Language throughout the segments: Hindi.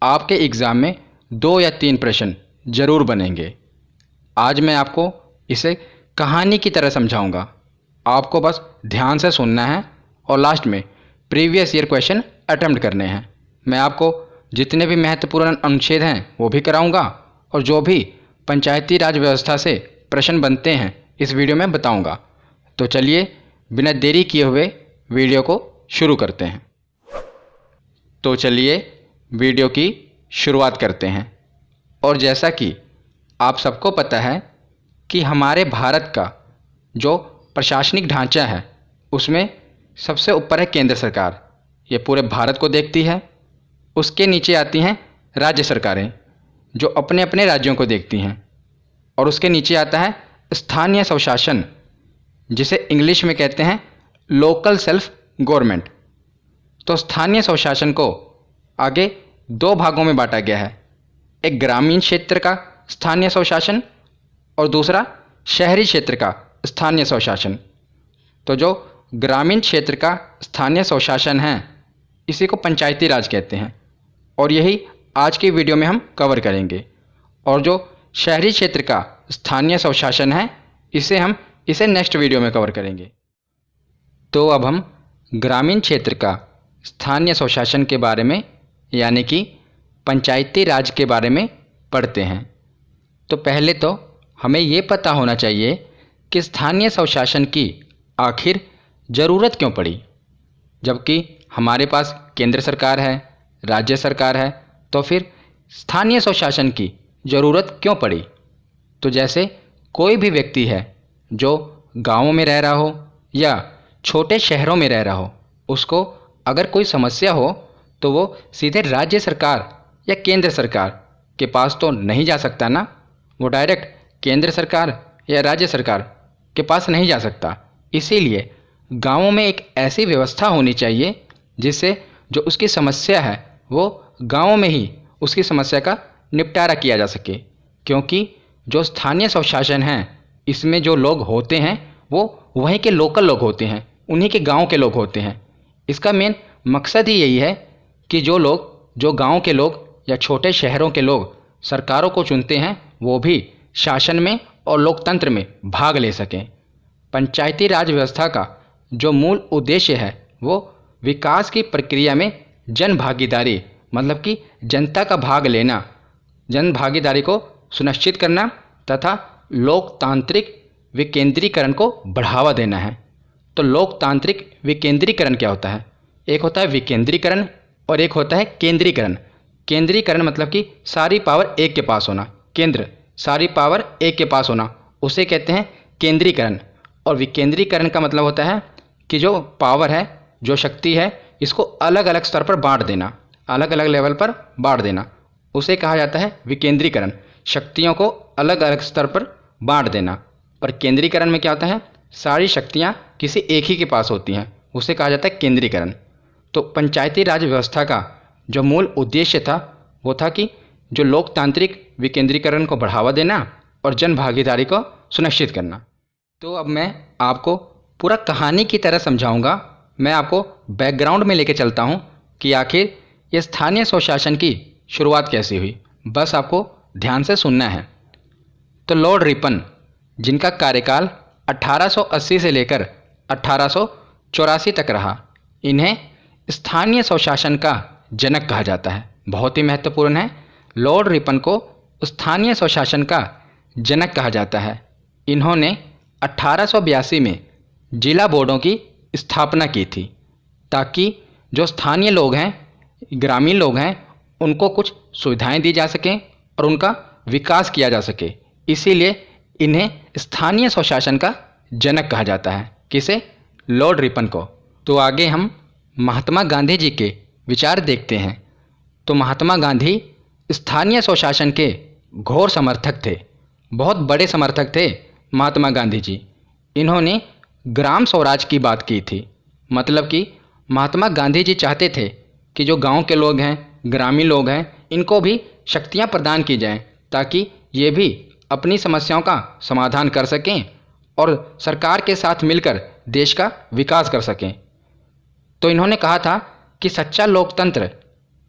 आपके एग्ज़ाम में 2 या 3 प्रश्न ज़रूर बनेंगे। आज मैं आपको इसे कहानी की तरह समझाऊंगा। आपको बस ध्यान से सुनना है और लास्ट में प्रीवियस ईयर क्वेश्चन अटेम्प्ट करने हैं। मैं आपको जितने भी महत्वपूर्ण अनुच्छेद हैं वो भी कराऊंगा और जो भी पंचायती राज व्यवस्था से प्रश्न बनते हैं इस वीडियो में बताऊंगा। तो चलिए बिना देरी किए हुए वीडियो को शुरू करते हैं। तो चलिए वीडियो की शुरुआत करते हैं। और जैसा कि आप सबको पता है कि हमारे भारत का जो प्रशासनिक ढांचा है उसमें सबसे ऊपर है केंद्र सरकार। ये पूरे भारत को देखती है। उसके नीचे आती हैं राज्य सरकारें जो अपने अपने राज्यों को देखती हैं। और उसके नीचे आता है स्थानीय स्वशासन, जिसे इंग्लिश में कहते हैं लोकल सेल्फ गवर्नमेंट। तो स्थानीय स्वशासन को आगे 2 भागों में बांटा गया है, एक ग्रामीण क्षेत्र का स्थानीय स्वशासन और दूसरा शहरी क्षेत्र का स्थानीय स्वशासन। तो जो ग्रामीण क्षेत्र का स्थानीय स्वशासन है इसी को पंचायती राज कहते हैं और यही आज की वीडियो में हम कवर करेंगे। और जो शहरी क्षेत्र का स्थानीय स्वशासन है इसे नेक्स्ट वीडियो में कवर करेंगे। तो अब हम ग्रामीण क्षेत्र का स्थानीय स्वशासन के बारे में यानी कि पंचायती राज के बारे में पढ़ते हैं। तो पहले तो हमें ये पता होना चाहिए कि स्थानीय स्वशासन की आखिर ज़रूरत क्यों पड़ी। जबकि हमारे पास केंद्र सरकार है, राज्य सरकार है, तो फिर स्थानीय स्वशासन की ज़रूरत क्यों पड़ी। तो जैसे कोई भी व्यक्ति है जो गाँवों में रह रहा हो या छोटे शहरों में रह रहा हो, उसको अगर कोई समस्या हो तो वो सीधे राज्य सरकार या केंद्र सरकार के पास तो नहीं जा सकता ना। वो डायरेक्ट केंद्र सरकार या राज्य सरकार के पास नहीं जा सकता। इसीलिए गाँवों में एक ऐसी व्यवस्था होनी चाहिए जिससे जो उसकी समस्या है वो गाँवों में ही उसकी समस्या का निपटारा किया जा सके। क्योंकि जो स्थानीय स्वशासन है इसमें जो लोग होते हैं वो वहीं के लोकल लोग होते हैं, उन्हीं के गांव के लोग होते हैं। इसका मेन मकसद ही यही है कि जो गांव के लोग या छोटे शहरों के लोग सरकारों को चुनते हैं वो भी शासन में और लोकतंत्र में भाग ले सकें। पंचायती राज व्यवस्था का जो मूल उद्देश्य है वो विकास की प्रक्रिया में जन भागीदारी मतलब कि जनता का भाग लेना, जन भागीदारी को सुनिश्चित करना तथा लोकतांत्रिक विकेंद्रीकरण को बढ़ावा देना है। तो लोकतांत्रिक विकेंद्रीकरण क्या होता है? एक होता है विकेंद्रीकरण और एक होता है केंद्रीकरण। केंद्रीकरण मतलब कि सारी पावर एक के पास होना, केंद्र सारी पावर एक के पास होना, उसे कहते हैं केंद्रीकरण। और विकेंद्रीकरण का मतलब होता है कि जो पावर है, जो शक्ति है, इसको अलग अलग स्तर पर बांट देना, अलग अलग लेवल पर बांट देना, उसे कहा जाता है विकेंद्रीकरण। शक्तियों को अलग अलग स्तर पर बांट देना। और केंद्रीकरण में क्या होता है? सारी शक्तियाँ किसी एक ही के पास होती हैं, उसे कहा जाता है केंद्रीकरण। तो पंचायती राज व्यवस्था का जो मूल उद्देश्य था वो था कि जो लोकतांत्रिक विकेंद्रीकरण को बढ़ावा देना और जन भागीदारी को सुनिश्चित करना। तो अब मैं आपको पूरा कहानी की तरह समझाऊंगा। मैं आपको बैकग्राउंड में लेके चलता हूँ कि आखिर ये स्थानीय स्वशासन की शुरुआत कैसे हुई। बस आपको ध्यान से सुनना है। तो लॉर्ड रिपन, जिनका कार्यकाल 1880 से लेकर 1884 तक रहा, इन्हें स्थानीय स्वशासन का जनक कहा जाता है। बहुत ही महत्वपूर्ण है, लॉर्ड रिपन को स्थानीय स्वशासन का जनक कहा जाता है। इन्होंने 1882 में जिला बोर्डों की स्थापना की थी ताकि जो स्थानीय लोग हैं, ग्रामीण लोग हैं, उनको कुछ सुविधाएं दी जा सकें और उनका विकास किया जा सके। इसीलिए इन्हें स्थानीय स्वशासन का जनक कहा जाता है। किसे? लॉर्ड रिपन को। तो आगे हम महात्मा गांधी जी के विचार देखते हैं। तो महात्मा गांधी स्थानीय स्वशासन के घोर समर्थक थे, बहुत बड़े समर्थक थे महात्मा गांधी जी। इन्होंने ग्राम स्वराज की बात की थी। मतलब कि महात्मा गांधी जी चाहते थे कि जो गांव के लोग हैं, ग्रामीण लोग हैं, इनको भी शक्तियां प्रदान की जाएं ताकि ये भी अपनी समस्याओं का समाधान कर सकें और सरकार के साथ मिलकर देश का विकास कर सकें। तो इन्होंने कहा था कि सच्चा लोकतंत्र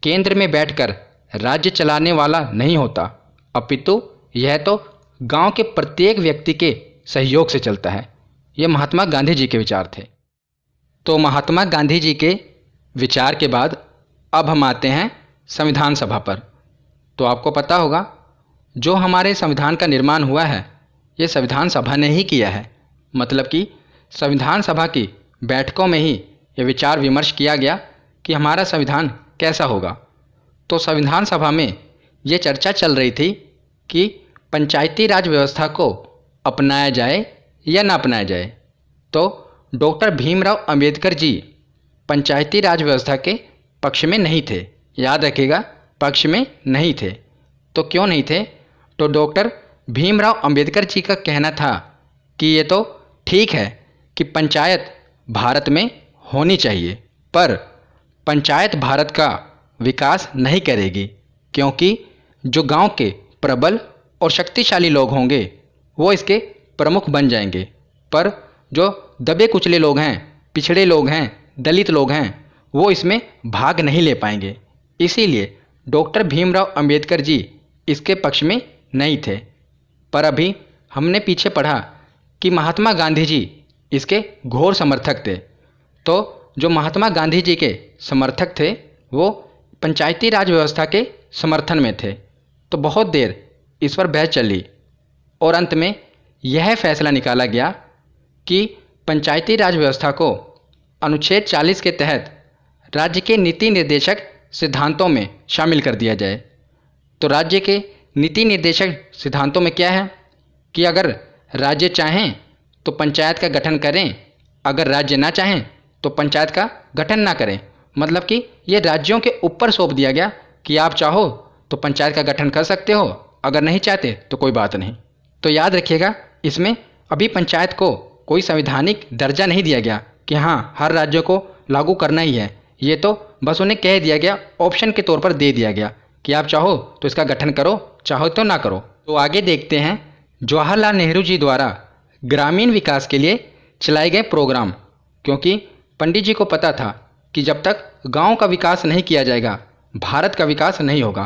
केंद्र में बैठकर राज्य चलाने वाला नहीं होता, अपितु यह तो गांव के प्रत्येक व्यक्ति के सहयोग से चलता है। ये महात्मा गांधी जी के विचार थे। तो महात्मा गांधी जी के विचार के बाद अब हम आते हैं संविधान सभा पर। तो आपको पता होगा जो हमारे संविधान का निर्माण हुआ है ये संविधान सभा ने ही किया है। मतलब कि संविधान सभा की बैठकों में ही ये विचार विमर्श किया गया कि हमारा संविधान कैसा होगा। तो संविधान सभा में ये चर्चा चल रही थी कि पंचायती राज व्यवस्था को अपनाया जाए या ना अपनाया जाए। तो डॉक्टर भीमराव अंबेडकर जी पंचायती राज व्यवस्था के पक्ष में नहीं थे। याद रखिएगा, पक्ष में नहीं थे। तो क्यों नहीं थे? तो डॉक्टर भीमराव अंबेडकर जी का कहना था कि ये तो ठीक है कि पंचायत भारत में होनी चाहिए, पर पंचायत भारत का विकास नहीं करेगी, क्योंकि जो गांव के प्रबल और शक्तिशाली लोग होंगे वो इसके प्रमुख बन जाएंगे, पर जो दबे कुचले लोग हैं, पिछड़े लोग हैं, दलित लोग हैं, वो इसमें भाग नहीं ले पाएंगे। इसीलिए डॉक्टर भीमराव अंबेडकर जी इसके पक्ष में नहीं थे। पर अभी हमने पीछे पढ़ा कि महात्मा गांधी जी इसके घोर समर्थक थे। तो जो महात्मा गांधी जी के समर्थक थे वो पंचायती राज व्यवस्था के समर्थन में थे। तो बहुत देर इस पर बहस चली और अंत में यह फैसला निकाला गया कि पंचायती राज व्यवस्था को अनुच्छेद 40 के तहत राज्य के नीति निर्देशक सिद्धांतों में शामिल कर दिया जाए। तो राज्य के नीति निर्देशक सिद्धांतों में क्या है कि अगर राज्य चाहें तो पंचायत का गठन करें, अगर राज्य ना चाहें तो पंचायत का गठन ना करें। मतलब कि ये राज्यों के ऊपर सौंप दिया गया कि आप चाहो तो पंचायत का गठन कर सकते हो, अगर नहीं चाहते तो कोई बात नहीं। तो याद रखिएगा, इसमें अभी पंचायत को कोई संवैधानिक दर्जा नहीं दिया गया कि हाँ हर राज्य को लागू करना ही है। ये तो बस उन्हें कह दिया गया, ऑप्शन के तौर पर दे दिया गया कि आप चाहो तो इसका गठन करो, चाहो तो ना करो। तो आगे देखते हैं जवाहरलाल नेहरू जी द्वारा ग्रामीण विकास के लिए चलाए गए प्रोग्राम। क्योंकि पंडित जी को पता था कि जब तक गांव का विकास नहीं किया जाएगा भारत का विकास नहीं होगा।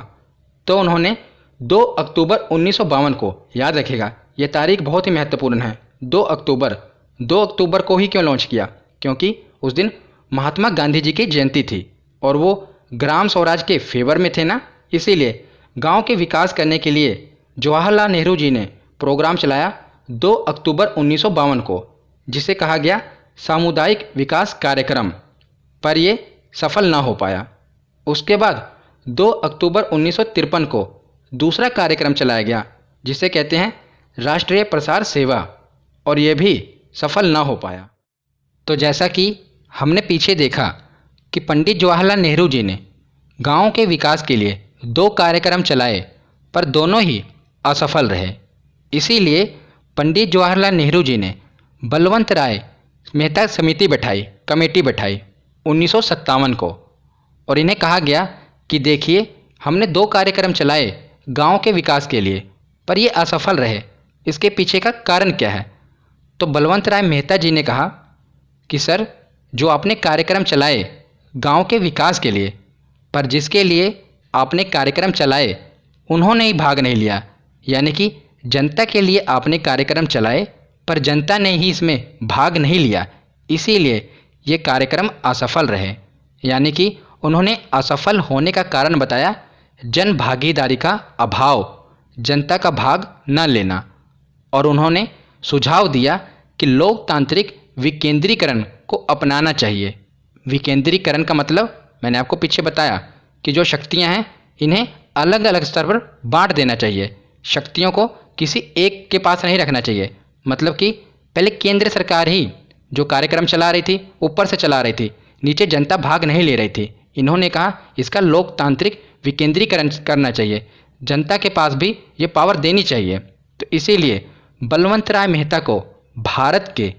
तो उन्होंने 2 अक्टूबर 1952 को, याद रखिएगा ये तारीख बहुत ही महत्वपूर्ण है, 2 अक्टूबर को ही क्यों लॉन्च किया? क्योंकि उस दिन महात्मा गांधी जी की जयंती थी और वो ग्राम स्वराज के फेवर में थे ना। इसीलिए गांव के विकास करने के लिए जवाहरलाल नेहरू जी ने प्रोग्राम चलाया 2 अक्टूबर 1952 को, जिसे कहा गया सामुदायिक विकास कार्यक्रम। पर ये सफल ना हो पाया। उसके बाद 2 अक्टूबर 1953 को दूसरा कार्यक्रम चलाया गया जिसे कहते हैं राष्ट्रीय प्रसार सेवा, और ये भी सफल ना हो पाया। तो जैसा कि हमने पीछे देखा कि पंडित जवाहरलाल नेहरू जी ने गांव के विकास के लिए 2 कार्यक्रम चलाए पर दोनों ही असफल रहे। इसीलिए पंडित जवाहरलाल नेहरू जी ने बलवंत राय मेहता कमेटी बैठाई 1957 को, और इन्हें कहा गया कि देखिए हमने 2 कार्यक्रम चलाए गांव के विकास के लिए पर ये असफल रहे, इसके पीछे का कारण क्या है? तो बलवंत राय मेहता जी ने कहा कि सर, जो आपने कार्यक्रम चलाए गांव के विकास के लिए, पर जिसके लिए आपने कार्यक्रम चलाए उन्होंने ही भाग नहीं लिया। यानी कि जनता के लिए आपने कार्यक्रम चलाए पर जनता ने ही इसमें भाग नहीं लिया, इसीलिए ये कार्यक्रम असफल रहे। यानी कि उन्होंने असफल होने का कारण बताया जन भागीदारी का अभाव, जनता का भाग न लेना। और उन्होंने सुझाव दिया कि लोकतांत्रिक विकेंद्रीकरण को अपनाना चाहिए। विकेंद्रीकरण का मतलब मैंने आपको पीछे बताया कि जो शक्तियां हैं इन्हें अलग अलग स्तर पर बांट देना चाहिए। शक्तियों को किसी एक के पास नहीं रखना चाहिए। मतलब कि पहले केंद्र सरकार ही जो कार्यक्रम चला रही थी ऊपर से चला रही थी, नीचे जनता भाग नहीं ले रही थी। इन्होंने कहा इसका लोकतांत्रिक विकेंद्रीकरण करना चाहिए, जनता के पास भी ये पावर देनी चाहिए। तो इसीलिए बलवंत राय मेहता को भारत के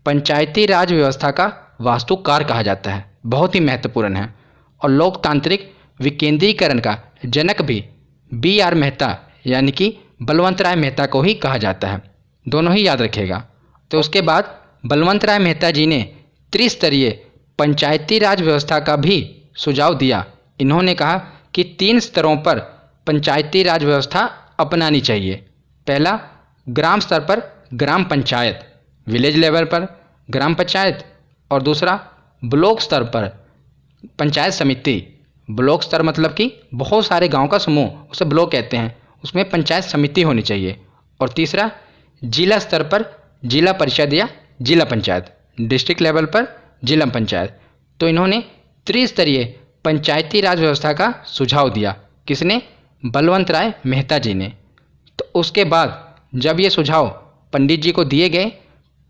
पंचायती राज व्यवस्था का वास्तुकार कहा जाता है, बहुत ही महत्वपूर्ण है। और लोकतांत्रिक विकेंद्रीकरण का जनक भी BR मेहता यानी कि बलवंत राय मेहता को ही कहा जाता है। दोनों ही याद रखिएगा। तो उसके बाद बलवंत राय मेहता जी ने त्रिस्तरीय पंचायती राज व्यवस्था का भी सुझाव दिया। इन्होंने कहा कि 3 स्तरों पर पंचायती राज व्यवस्था अपनानी चाहिए। पहला, ग्राम स्तर पर ग्राम पंचायत, विलेज लेवल पर ग्राम पंचायत, और दूसरा ब्लॉक स्तर पर पंचायत समिति। ब्लॉक स्तर मतलब कि बहुत सारे गांव का समूह, उसे ब्लॉक कहते हैं, उसमें पंचायत समिति होनी चाहिए। और तीसरा, जिला स्तर पर जिला परिषद या जिला पंचायत, डिस्ट्रिक्ट लेवल पर जिला पंचायत। तो इन्होंने त्रिस्तरीय पंचायती राज व्यवस्था का सुझाव दिया। किसने? बलवंत राय मेहता जी ने। तो उसके बाद जब ये सुझाव पंडित जी को दिए गए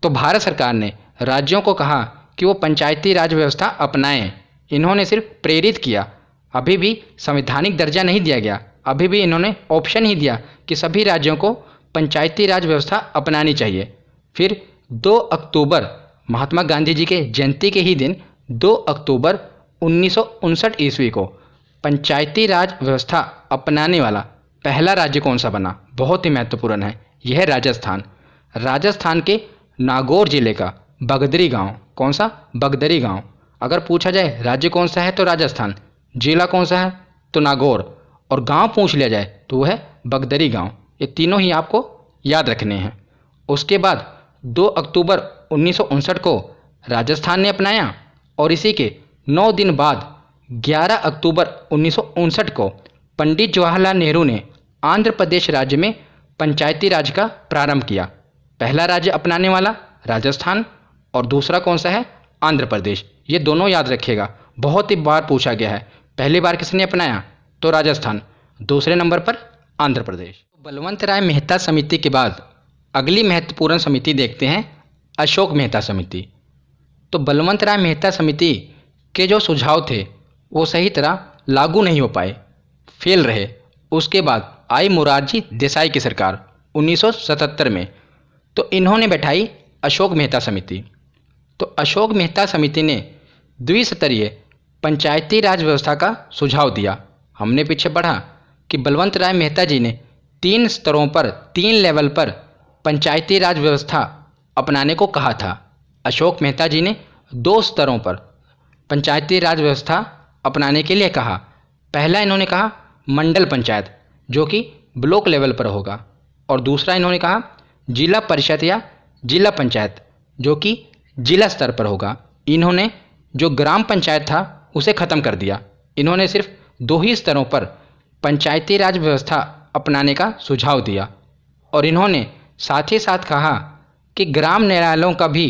तो भारत सरकार ने राज्यों को कहा कि वो पंचायती राज व्यवस्था अपनाएं। इन्होंने सिर्फ प्रेरित किया, अभी भी संवैधानिक दर्जा नहीं दिया गया, अभी भी इन्होंने ऑप्शन ही दिया कि सभी राज्यों को पंचायती राज व्यवस्था अपनानी चाहिए। फिर 2 अक्टूबर महात्मा गांधी जी के जयंती के ही दिन 2 अक्टूबर 1959 ईस्वी को पंचायती राज व्यवस्था अपनाने वाला पहला राज्य कौन सा बना? बहुत ही महत्वपूर्ण है, यह है राजस्थान। राजस्थान के नागौर जिले का बगदरी गांव। कौन सा? बगदरी गांव। अगर पूछा जाए राज्य कौन सा है तो राजस्थान, जिला कौन सा है तो नागौर, और गांव पूछ लिया जाए तो वह है बगदरी गांव। ये तीनों ही आपको याद रखने हैं। उसके बाद 2 अक्टूबर 1959 को राजस्थान ने अपनाया और इसी के 9 दिन बाद 11 अक्टूबर 1959 को पंडित जवाहरलाल नेहरू ने आंध्र प्रदेश राज्य में पंचायती राज का प्रारंभ किया। पहला राज्य अपनाने वाला राजस्थान और दूसरा कौन सा है? आंध्र प्रदेश। ये दोनों याद रखिएगा, बहुत ही बार पूछा गया है। पहली बार किसने अपनाया? तो राजस्थान, दूसरे नंबर पर आंध्र प्रदेश। बलवंत राय मेहता समिति के बाद अगली महत्वपूर्ण समिति देखते हैं, अशोक मेहता समिति। तो बलवंत राय मेहता समिति के जो सुझाव थे वो सही तरह लागू नहीं हो पाए, फेल रहे। उसके बाद आई मोरारजी देसाई की सरकार 1977 में, तो इन्होंने बैठाई अशोक मेहता समिति। तो अशोक मेहता समिति ने द्विस्तरीय पंचायती राज व्यवस्था का सुझाव दिया। हमने पीछे पढ़ा कि बलवंत राय मेहता जी ने 3 स्तरों पर 3 लेवल पर पंचायती राज व्यवस्था अपनाने को कहा था। अशोक मेहता जी ने 2 स्तरों पर पंचायती राज व्यवस्था अपनाने के लिए कहा। पहला इन्होंने कहा मंडल पंचायत, जो कि ब्लॉक लेवल पर होगा, और दूसरा इन्होंने कहा जिला परिषद या जिला पंचायत, जो कि जिला स्तर पर होगा। इन्होंने जो ग्राम पंचायत था उसे ख़त्म कर दिया। इन्होंने सिर्फ 2 ही स्तरों पर पंचायती राज व्यवस्था अपनाने का सुझाव दिया। और इन्होंने साथ ही साथ कहा कि ग्राम न्यायालयों का भी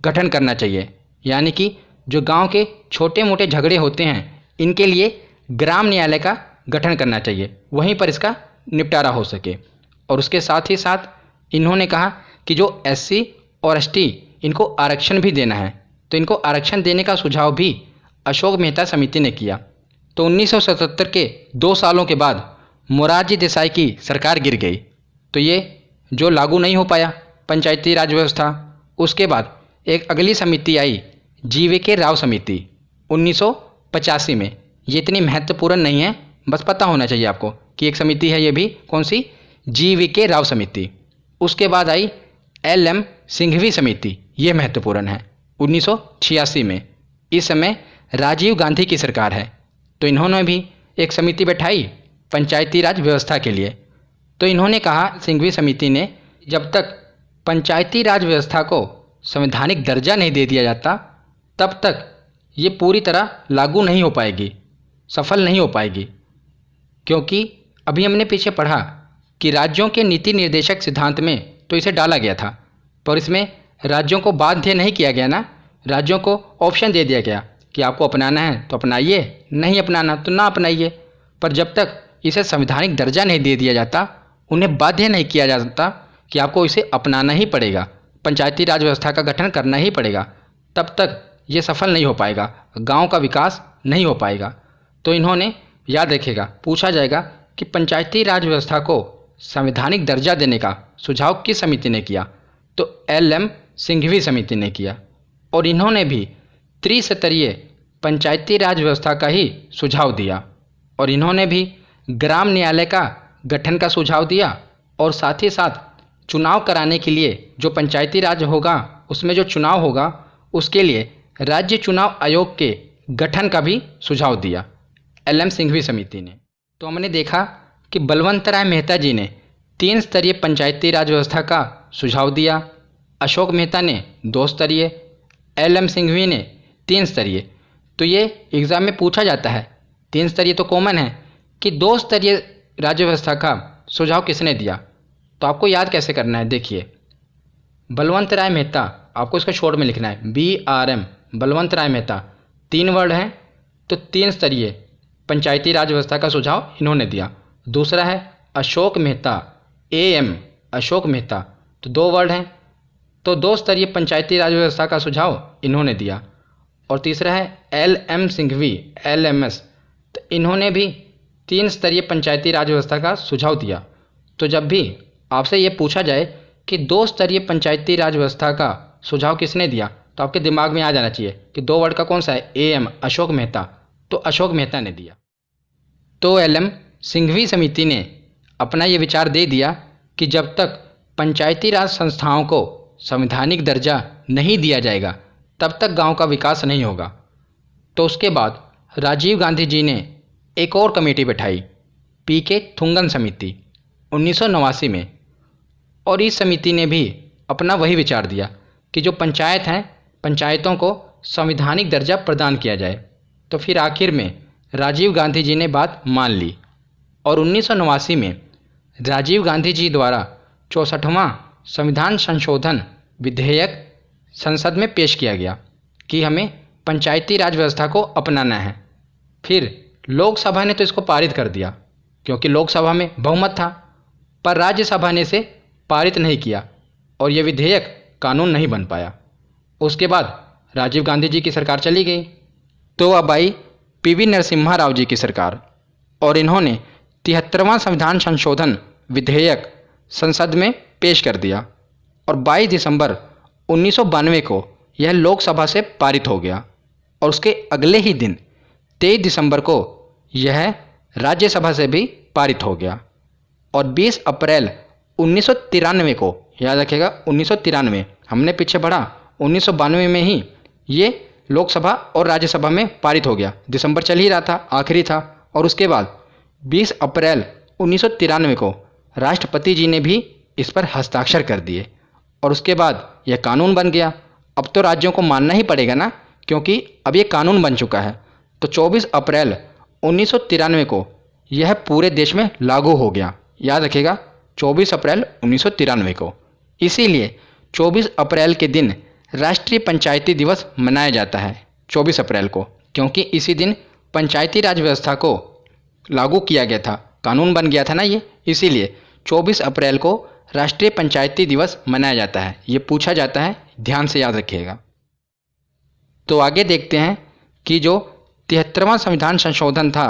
गठन करना चाहिए, यानी कि जो गांव के छोटे मोटे झगड़े होते हैं इनके लिए ग्राम न्यायालय का गठन करना चाहिए, वहीं पर इसका निपटारा हो सके। और उसके साथ ही साथ इन्होंने कहा कि जो SC और ST इनको आरक्षण भी देना है, तो इनको आरक्षण देने का सुझाव भी अशोक मेहता समिति ने किया। तो 1977 के 2 सालों के बाद मोरारजी देसाई की सरकार गिर गई, तो ये जो लागू नहीं हो पाया पंचायती राज व्यवस्था। उसके बाद एक अगली समिति आई, GVK राव समिति 1985 में। ये इतनी महत्वपूर्ण नहीं है, बस पता होना चाहिए आपको कि एक समिति है, ये भी कौन सी? GVK राव समिति। उसके बाद आई LM सिंघवी समिति, ये महत्वपूर्ण है, 1986 में। इस समय राजीव गांधी की सरकार है, तो इन्होंने भी एक समिति बैठाई पंचायती राज व्यवस्था के लिए। तो इन्होंने कहा सिंघवी समिति ने, जब तक पंचायती राज व्यवस्था को संवैधानिक दर्जा नहीं दे दिया जाता तब तक ये पूरी तरह लागू नहीं हो पाएगी, सफल नहीं हो पाएगी। क्योंकि अभी हमने पीछे पढ़ा कि राज्यों के नीति निर्देशक सिद्धांत में तो इसे डाला गया था, पर इसमें राज्यों को बाध्य नहीं किया गया ना, राज्यों को ऑप्शन दे दिया गया कि आपको अपनाना है तो अपनाइए, नहीं अपनाना तो ना अपनाइए। पर जब तक इसे संवैधानिक दर्जा नहीं दे दिया जाता, उन्हें बाध्य नहीं किया जाता कि आपको इसे अपनाना ही पड़ेगा, पंचायती राज व्यवस्था का गठन करना ही पड़ेगा, तब तक ये सफल नहीं हो पाएगा, गांव का विकास नहीं हो पाएगा। तो इन्होंने, याद रखिएगा, पूछा जाएगा कि पंचायती राज व्यवस्था को संवैधानिक दर्जा देने का सुझाव किस समिति ने किया? तो LM सिंघवी समिति ने किया। और इन्होंने भी त्रिस्तरीय पंचायती राज व्यवस्था का ही सुझाव दिया। और इन्होंने भी ग्राम न्यायालय का गठन का सुझाव दिया, और साथ ही साथ चुनाव कराने के लिए जो पंचायती राज होगा उसमें जो चुनाव होगा उसके लिए राज्य चुनाव आयोग के गठन का भी सुझाव दिया। एल एम सिंघवी समिति ने। तो हमने देखा कि बलवंत राय मेहता जी ने 3 स्तरीय पंचायती राज व्यवस्था का सुझाव दिया, अशोक मेहता ने 2 स्तरीय, एल एम सिंघवी ने 3 स्तरीय। तो ये एग्ज़ाम में पूछा जाता है, 3 स्तरीय तो कॉमन है कि 2 स्तरीय राज्य व्यवस्था का सुझाव किसने दिया। तो आपको याद कैसे करना है, देखिए बलवंत राय मेहता, आपको इसका शॉर्ट में लिखना है BRM, बलवंत राय मेहता, 3 वर्ड हैं तो 3 स्तरीय पंचायती राज व्यवस्था का सुझाव इन्होंने दिया। दूसरा है अशोक मेहता, AM, अशोक मेहता, तो 2 वर्ड हैं तो 2 स्तरीय पंचायती राज व्यवस्था का सुझाव इन्होंने दिया। और तीसरा है LM सिंघवी, LMS, तो इन्होंने भी 3 स्तरीय पंचायती राज व्यवस्था का सुझाव दिया। तो जब भी आपसे ये पूछा जाए कि 2 स्तरीय पंचायती राज व्यवस्था का सुझाव किसने दिया, तो आपके दिमाग में आ जाना चाहिए कि 2 वर्ड का कौन सा है, AM, अशोक मेहता, तो अशोक मेहता ने दिया। तो LM सिंघवी समिति ने अपना ये विचार दे दिया कि जब तक पंचायती राज संस्थाओं को संवैधानिक दर्जा नहीं दिया जाएगा तब तक गांव का विकास नहीं होगा। तो उसके बाद राजीव गांधी जी ने एक और कमेटी बैठाई, PK थुंगन समिति, 1989 में, और इस समिति ने भी अपना वही विचार दिया कि जो पंचायत हैं, पंचायतों को संवैधानिक दर्जा प्रदान किया जाए। तो फिर आखिर में राजीव गांधी जी ने बात मान ली और 1989 में राजीव गांधी जी द्वारा 64वां संविधान संशोधन विधेयक संसद में पेश किया गया कि हमें पंचायती राज व्यवस्था को अपनाना है। फिर लोकसभा ने तो इसको पारित कर दिया क्योंकि लोकसभा में बहुमत था, पर राज्यसभा ने इसे पारित नहीं किया और यह विधेयक कानून नहीं बन पाया। उसके बाद राजीव गांधी जी की सरकार चली गई। तो अब आई PV नरसिम्हा राव जी की सरकार और इन्होंने 73वां संविधान संशोधन विधेयक संसद में पेश कर दिया और 22 दिसंबर 1992 को यह लोकसभा से पारित हो गया और उसके अगले ही दिन 23 दिसंबर को यह राज्यसभा से भी पारित हो गया और 20 अप्रैल 1993 को, याद रखिएगा 1993, हमने पीछे बढ़ा 1992 में ही ये लोकसभा और राज्यसभा में पारित हो गया। दिसंबर चल ही रहा था, आखिरी था, और उसके बाद 20 अप्रैल 1993 को राष्ट्रपति जी ने भी इस पर हस्ताक्षर कर दिए और उसके बाद यह कानून बन गया। अब तो राज्यों को मानना ही पड़ेगा ना, क्योंकि अब ये कानून बन चुका है। तो 24 अप्रैल 1993 को यह पूरे देश में लागू हो गया। याद रखिएगा 24 अप्रैल 1993 को। इसीलिए 24 अप्रैल के दिन राष्ट्रीय पंचायती दिवस मनाया जाता है 24 अप्रैल को, क्योंकि इसी दिन पंचायती राज व्यवस्था को लागू किया गया था, कानून बन गया था ना ये, इसीलिए 24 अप्रैल को राष्ट्रीय पंचायती दिवस मनाया जाता है। ये पूछा जाता है, ध्यान से याद रखिएगा। तो आगे देखते हैं कि जो 73वां संविधान संशोधन था,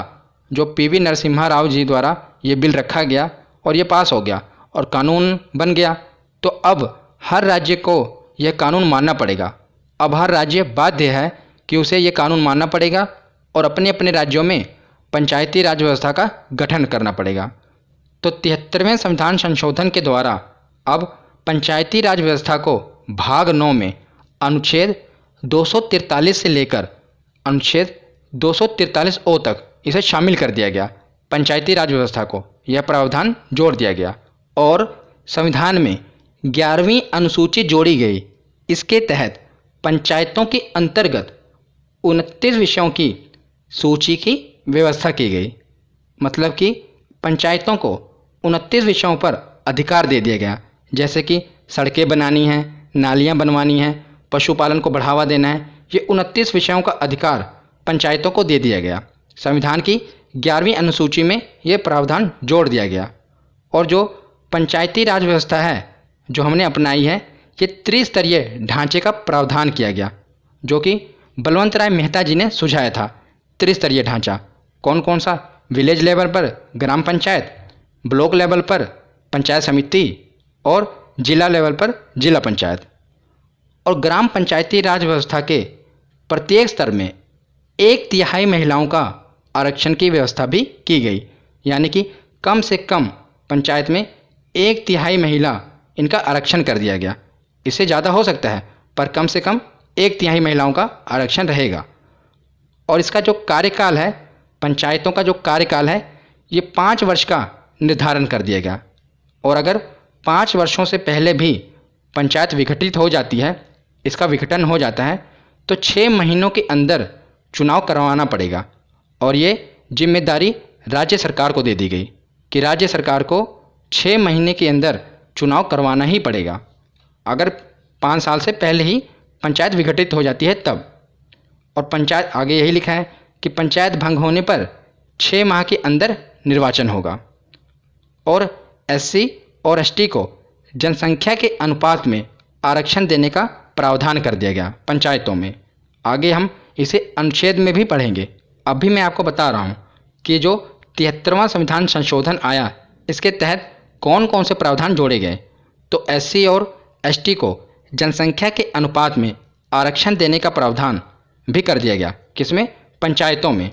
जो PV नरसिम्हा राव जी द्वारा ये बिल रखा गया और ये पास हो गया और कानून बन गया। तो अब हर राज्य को यह कानून मानना पड़ेगा। अब हर राज्य बाध्य है कि उसे ये कानून मानना पड़ेगा और अपने अपने राज्यों में पंचायती राज व्यवस्था का गठन करना पड़ेगा। तो 73वें संविधान संशोधन के द्वारा अब पंचायती राज व्यवस्था को भाग 9 में अनुच्छेद 243 से लेकर अनुच्छेद 243 ओ तक इसे शामिल कर दिया गया। पंचायती राज व्यवस्था को यह प्रावधान जोड़ दिया गया और संविधान में 11वीं अनुसूची जोड़ी गई। इसके तहत पंचायतों के अंतर्गत 29 विषयों की सूची की व्यवस्था की गई। मतलब कि पंचायतों को 29 विषयों पर अधिकार दे दिया गया, जैसे कि सड़कें बनानी हैं, नालियां बनवानी हैं, पशुपालन को बढ़ावा देना है। ये 29 विषयों का अधिकार पंचायतों को दे दिया गया। संविधान की 11वीं अनुसूची में ये प्रावधान जोड़ दिया गया। और जो पंचायती राज व्यवस्था है जो हमने अपनाई है, ये त्रिस्तरीय ढांचे का प्रावधान किया गया, जो कि बलवंत राय मेहता जी ने सुझाया था। त्रिस्तरीय ढांचा कौन कौन सा? विलेज लेवल पर ग्राम पंचायत, ब्लॉक लेवल पर पंचायत समिति और जिला लेवल पर जिला पंचायत। और ग्राम पंचायती राज व्यवस्था के प्रत्येक स्तर में 1/3 महिलाओं का आरक्षण की व्यवस्था भी की गई, यानी कि कम से कम पंचायत में 1/3 महिला इनका आरक्षण कर दिया गया। इससे ज़्यादा हो सकता है, पर कम से कम 1/3 महिलाओं का आरक्षण रहेगा। और इसका जो कार्यकाल है पंचायतों का जो कार्यकाल है ये 5 वर्ष का निर्धारण कर दिया गया। और अगर 5 वर्षों से पहले भी पंचायत विघटित हो जाती है, इसका विघटन हो जाता है, तो 6 महीनों के अंदर चुनाव करवाना पड़ेगा। और ये जिम्मेदारी राज्य सरकार को दे दी गई कि राज्य सरकार को 6 महीने के अंदर चुनाव करवाना ही पड़ेगा, अगर 5 साल से पहले ही पंचायत विघटित हो जाती है तब। और पंचायत आगे यही लिखा है कि पंचायत भंग होने पर 6 माह के अंदर निर्वाचन होगा। और एससी और एसटी को जनसंख्या के अनुपात में आरक्षण देने का प्रावधान कर दिया गया पंचायतों में। आगे हम इसे अनुच्छेद में भी पढ़ेंगे। अभी मैं आपको बता रहा हूँ कि जो 73वां संविधान संशोधन आया, इसके तहत कौन कौन से प्रावधान जोड़े गए। तो एससी और एसटी को जनसंख्या के अनुपात में आरक्षण देने का प्रावधान भी कर दिया गया, किसमें? पंचायतों में।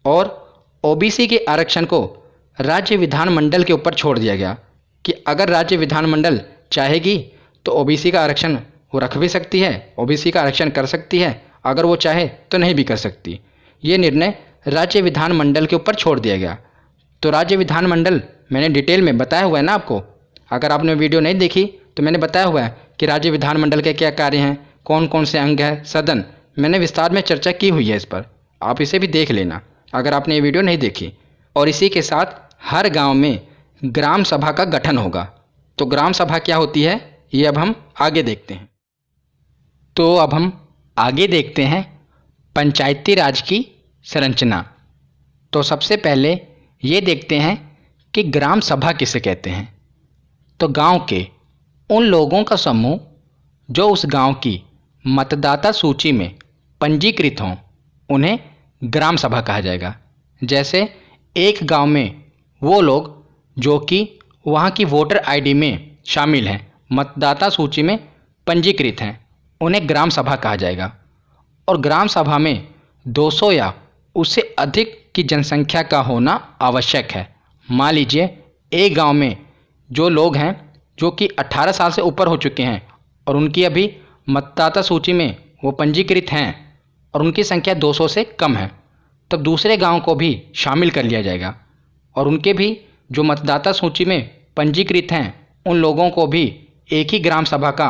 और ओबीसी के आरक्षण को राज्य विधानमंडल के ऊपर छोड़ दिया गया कि अगर राज्य विधानमंडल चाहेगी तो ओबीसी का आरक्षण वो रख भी सकती है, ओबीसी का आरक्षण कर सकती है, अगर वो चाहे तो नहीं भी कर सकती। ये निर्णय राज्य विधानमंडल के ऊपर छोड़ दिया गया। तो राज्य विधानमंडल मैंने डिटेल में बताया हुआ है ना आपको, अगर आपने वीडियो नहीं देखी तो मैंने बताया हुआ है कि राज्य विधानमंडल के क्या कार्य हैं, कौन कौन से अंग हैं, सदन, मैंने विस्तार में चर्चा की हुई है इस पर, आप इसे भी देख लेना अगर आपने ये वीडियो नहीं देखी। और इसी के साथ हर गांव में ग्राम सभा का गठन होगा। तो ग्राम सभा क्या होती है ये अब हम आगे देखते हैं। तो अब हम आगे देखते हैं पंचायती राज की संरचना। तो सबसे पहले ये देखते हैं कि ग्राम सभा किसे कहते हैं। तो गांव के उन लोगों का समूह जो उस गांव की मतदाता सूची में पंजीकृत हों, उन्हें ग्राम सभा कहा जाएगा। जैसे एक गांव में वो लोग जो कि वहाँ की वोटर आईडी में शामिल हैं, मतदाता सूची में पंजीकृत हैं, उन्हें ग्राम सभा कहा जाएगा। और ग्राम सभा में 200 या उससे अधिक की जनसंख्या का होना आवश्यक है। मान लीजिए एक गांव में जो लोग हैं जो कि 18 साल से ऊपर हो चुके हैं और उनकी अभी मतदाता सूची में वो पंजीकृत हैं और उनकी संख्या 200 से कम है, तब दूसरे गांव को भी शामिल कर लिया जाएगा और उनके भी जो मतदाता सूची में पंजीकृत हैं उन लोगों को भी एक ही ग्राम सभा का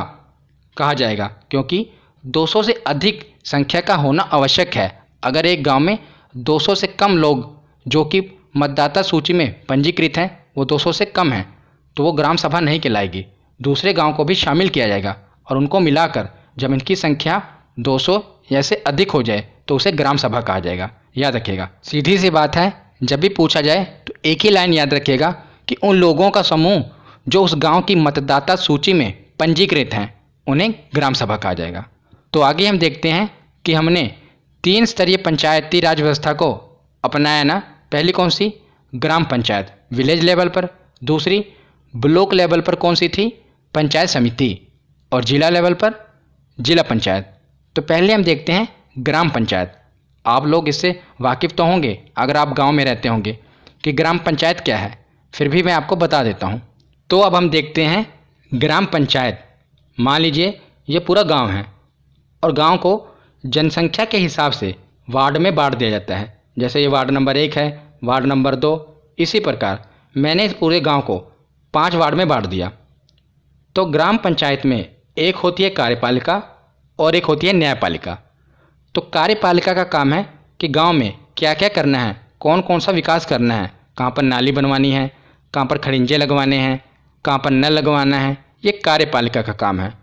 कहा जाएगा, क्योंकि 200 से अधिक संख्या का होना आवश्यक है। अगर एक गांव में 200 से कम लोग जो कि मतदाता सूची में पंजीकृत हैं वो 200 से कम हैं तो वो ग्राम सभा नहीं कहलाएगी। दूसरे गांव को भी शामिल किया जाएगा और उनको मिलाकर जब इनकी संख्या 200 या से अधिक हो जाए तो उसे ग्राम सभा कहा जाएगा। याद रखिएगा, सीधी सी बात है, जब भी पूछा जाए तो एक ही लाइन याद रखिएगा कि उन लोगों का समूह जो उस गांव की मतदाता सूची में पंजीकृत हैं उन्हें ग्राम सभा कहा जाएगा। तो आगे हम देखते हैं कि हमने 3 स्तरीय पंचायती राज व्यवस्था को अपनाया ना। पहली कौन सी? ग्राम पंचायत, विलेज लेवल पर। दूसरी ब्लॉक लेवल पर कौन सी थी? पंचायत समिति। और जिला लेवल पर जिला पंचायत। तो पहले हम देखते हैं ग्राम पंचायत। आप लोग इससे वाकिफ़ तो होंगे अगर आप गांव में रहते होंगे कि ग्राम पंचायत क्या है, फिर भी मैं आपको बता देता हूं। तो अब हम देखते हैं ग्राम पंचायत। मान लीजिए ये पूरा गांव है और गांव को जनसंख्या के हिसाब से वार्ड में बांट दिया जाता है। जैसे ये वार्ड नंबर 1 है, वार्ड नंबर 2, इसी प्रकार मैंने इस पूरे गांव को 5 वार्ड में बांट दिया। तो ग्राम पंचायत में एक होती है कार्यपालिका और एक होती है न्यायपालिका। तो कार्यपालिका का काम है कि गांव में क्या क्या करना है, कौन कौन सा विकास करना है, कहाँ पर नाली बनवानी है, कहाँ पर खड़िंजे लगवाने हैं, कहाँ पर नल लगवाना है, ये कार्यपालिका का काम है।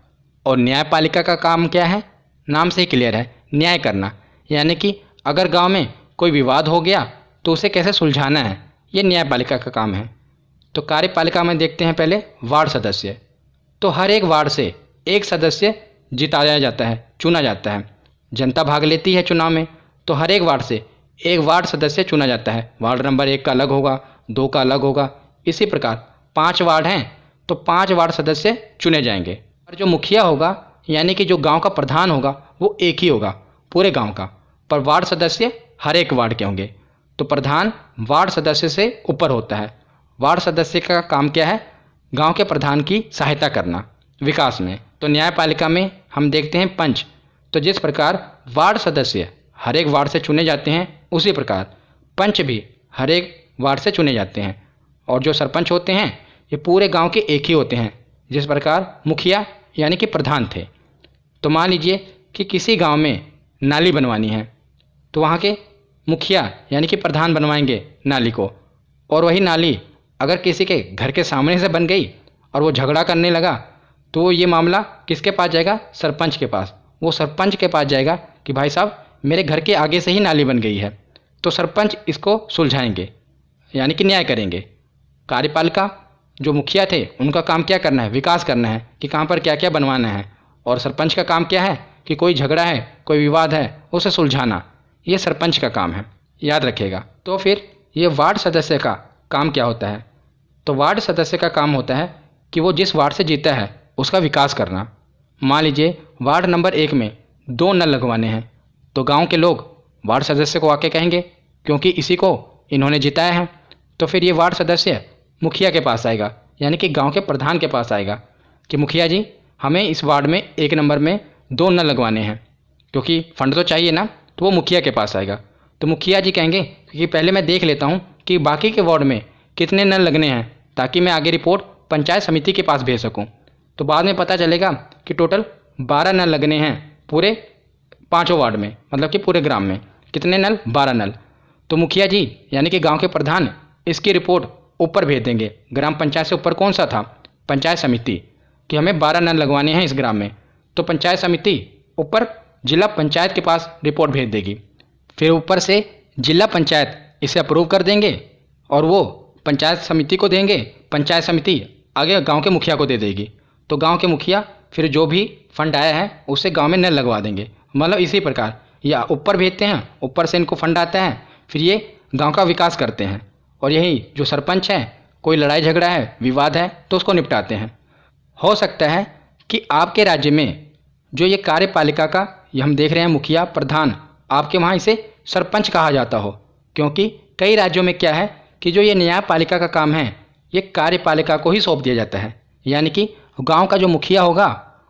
और न्यायपालिका का काम क्या है? नाम से ही क्लियर है, न्याय करना। यानी कि अगर गांव में कोई विवाद हो गया तो उसे कैसे सुलझाना है, ये न्यायपालिका का काम है। तो कार्यपालिका में देखते हैं पहले वार्ड सदस्य। तो हर एक वार्ड से एक सदस्य जिताया जाता है, चुना जाता है। जनता भाग लेती है चुनाव में, तो हर एक वार्ड से एक वार्ड सदस्य चुना जाता है। वार्ड नंबर 1 का अलग होगा, 2 का अलग होगा, इसी प्रकार 5 वार्ड हैं तो 5 वार्ड सदस्य चुने जाएंगे। और जो मुखिया होगा यानी कि जो गांव का प्रधान होगा वो एक ही होगा पूरे गांव का, पर वार्ड सदस्य हर एक वार्ड के होंगे। तो प्रधान वार्ड सदस्य से ऊपर होता है। वार्ड सदस्य का काम क्या है? गांव के प्रधान की सहायता करना विकास में। तो न्यायपालिका में हम देखते हैं पंच। तो जिस प्रकार वार्ड सदस्य हर एक वार्ड से चुने जाते हैं, उसी प्रकार पंच भी हर एक वार्ड से चुने जाते हैं और जो सरपंच होते हैं ये पूरे गांव के एक ही होते हैं, जिस प्रकार मुखिया यानी कि प्रधान थे। तो मान लीजिए कि किसी गांव में नाली बनवानी है तो वहाँ के मुखिया यानी कि प्रधान बनवाएंगे नाली को, और वही नाली अगर किसी के घर के सामने से बन गई और वो झगड़ा करने लगा तो ये मामला किसके पास जाएगा? सरपंच के पास। वो सरपंच के पास जाएगा कि भाई साहब मेरे घर के आगे से ही नाली बन गई है, तो सरपंच इसको सुलझाएंगे यानी कि न्याय करेंगे। कार्यपालिका जो मुखिया थे उनका काम क्या करना है? विकास करना है कि कहाँ पर क्या क्या बनवाना है, और सरपंच का काम क्या है कि कोई झगड़ा है, कोई विवाद है, उसे सुलझाना। ये सरपंच का काम है, याद रखिएगा। तो फिर ये वार्ड सदस्य का काम क्या होता है? तो वार्ड सदस्य का काम होता है कि वो जिस वार्ड से जीता है उसका विकास करना। मान लीजिए वार्ड नंबर 1 में 2 नल लगवाने हैं, तो गांव के लोग वार्ड सदस्य को आके कहेंगे क्योंकि इसी को इन्होंने जिताया है। तो फिर ये वार्ड सदस्य मुखिया के पास आएगा यानी कि गांव के प्रधान के पास आएगा कि मुखिया जी हमें इस वार्ड में 1 नंबर में 2 नल लगवाने हैं, क्योंकि फंड तो चाहिए ना। तो वो मुखिया के पास आएगा। तो मुखिया जी कहेंगे कि पहले मैं देख लेता हूँ कि बाकी के वार्ड में कितने नल लगने हैं, ताकि मैं आगे रिपोर्ट पंचायत समिति के पास भेज सकूँ। तो बाद में पता चलेगा कि टोटल 12 नल लगने हैं पूरे 5 वार्ड में, मतलब कि पूरे ग्राम में कितने नल? 12 नल। तो मुखिया जी यानी कि गांव के प्रधान इसकी रिपोर्ट ऊपर भेज देंगे। ग्राम पंचायत से ऊपर कौन सा था? पंचायत समिति, कि हमें 12 नल लगवाने हैं इस ग्राम में। तो पंचायत समिति ऊपर जिला पंचायत के पास रिपोर्ट भेज देगी। फिर ऊपर से जिला पंचायत इसे अप्रूव कर देंगे और वो पंचायत समिति को देंगे। पंचायत समिति आगे गांव के मुखिया को दे देगी। तो गांव के मुखिया फिर जो भी फंड आया है उससे गांव में नल लगवा देंगे। मतलब इसी प्रकार या ऊपर भेजते हैं, ऊपर से इनको फंड आता है, फिर ये गांव का विकास करते हैं। और यही जो सरपंच है, कोई लड़ाई झगड़ा है, विवाद है, तो उसको निपटाते हैं। हो सकता है कि आपके राज्य में जो ये कार्यपालिका का ये हम देख रहे हैं मुखिया प्रधान, आपके वहाँ इसे सरपंच कहा जाता हो, क्योंकि कई राज्यों में क्या है कि जो ये न्यायपालिका का काम है ये कार्यपालिका को ही सौंप दिया जाता है। यानी कि गांव का जो मुखिया होगा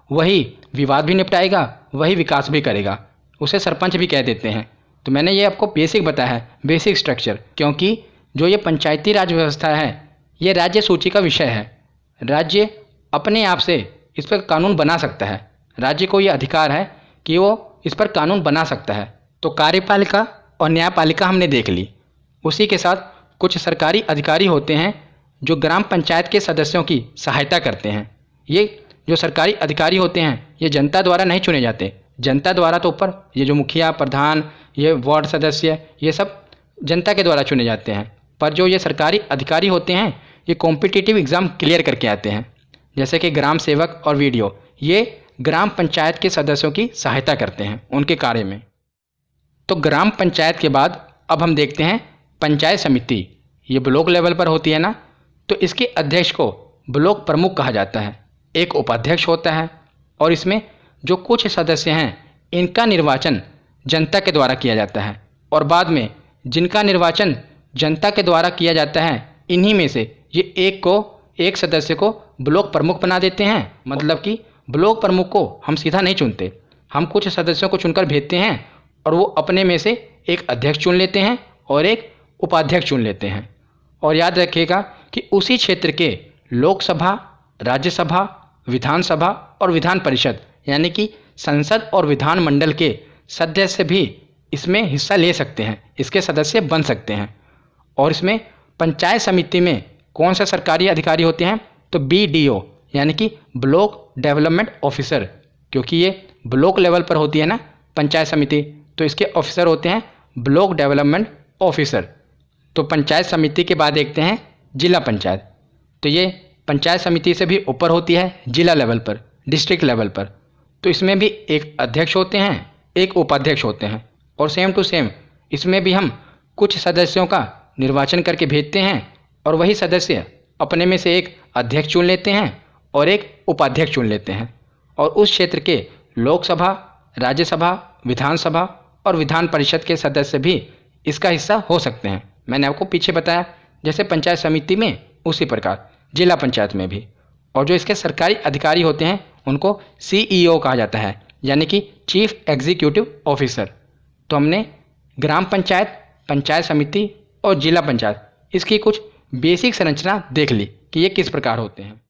वही विवाद भी निपटाएगा, वही विकास भी करेगा, उसे सरपंच भी कह देते हैं। तो मैंने ये आपको बेसिक बताया है, बेसिक स्ट्रक्चर, क्योंकि जो ये पंचायती राज व्यवस्था है ये राज्य सूची का विषय है। राज्य अपने आप से इस पर कानून बना सकता है। राज्य को ये अधिकार है कि वो इस पर कानून बना सकता है। तो कार्यपालिका और न्यायपालिका हमने देख ली। उसी के साथ कुछ सरकारी अधिकारी होते हैं जो ग्राम पंचायत के सदस्यों की सहायता करते हैं। ये जो सरकारी अधिकारी होते हैं ये जनता द्वारा नहीं चुने जाते। जनता द्वारा तो ऊपर ये जो मुखिया प्रधान, ये वार्ड सदस्य, ये सब जनता के द्वारा चुने जाते हैं। पर जो ये सरकारी अधिकारी होते हैं ये कॉम्पिटिटिव एग्ज़ाम क्लियर करके आते हैं, जैसे कि ग्राम सेवक और वीडियो, ये ग्राम पंचायत के सदस्यों की सहायता करते हैं उनके कार्य में। तो ग्राम पंचायत के बाद अब हम देखते हैं पंचायत समिति। ये ब्लॉक लेवल पर होती है ना, तो इसके अध्यक्ष को ब्लॉक प्रमुख कहा जाता है। एक उपाध्यक्ष होता है और इसमें जो कुछ सदस्य हैं इनका निर्वाचन जनता के द्वारा किया जाता है, और बाद में जिनका निर्वाचन जनता के द्वारा किया जाता है इन्हीं में से ये एक सदस्य को ब्लॉक प्रमुख बना देते हैं। मतलब कि ब्लॉक प्रमुख को हम सीधा नहीं चुनते, हम कुछ सदस्यों को चुनकर भेजते हैं और वो अपने में से एक अध्यक्ष चुन लेते हैं और एक उपाध्यक्ष चुन लेते हैं। और याद रखिएगा कि उसी क्षेत्र के लोकसभा, राज्यसभा, विधानसभा और विधान परिषद यानी कि संसद और विधानमंडल के सदस्य भी इसमें हिस्सा ले सकते हैं, इसके सदस्य बन सकते हैं। और इसमें पंचायत समिति में कौन से सरकारी अधिकारी होते हैं? तो BDO यानी कि ब्लॉक डेवलपमेंट ऑफिसर, क्योंकि ये ब्लॉक लेवल पर होती है ना पंचायत समिति, तो इसके ऑफिसर होते हैं ब्लॉक डेवलपमेंट ऑफिसर। तो पंचायत समिति के बाद देखते हैं जिला पंचायत। तो ये पंचायत समिति से भी ऊपर होती है जिला लेवल पर, डिस्ट्रिक्ट लेवल पर। तो इसमें भी एक अध्यक्ष होते हैं, एक उपाध्यक्ष होते हैं, और सेम टू सेम इसमें भी हम कुछ सदस्यों का निर्वाचन करके भेजते हैं और वही सदस्य अपने में से एक अध्यक्ष चुन लेते हैं और एक उपाध्यक्ष चुन लेते हैं। और उस क्षेत्र के लोकसभा, राज्यसभा, विधानसभा और विधान परिषद के सदस्य भी इसका हिस्सा हो सकते हैं। मैंने आपको पीछे बताया जैसे पंचायत समिति में, उसी प्रकार जिला पंचायत में भी। और जो इसके सरकारी अधिकारी होते हैं उनको CEO कहा जाता है, यानी कि चीफ एग्जीक्यूटिव ऑफिसर। तो हमने ग्राम पंचायत, पंचायत समिति और जिला पंचायत, इसकी कुछ बेसिक संरचना देख ली कि ये किस प्रकार होते हैं।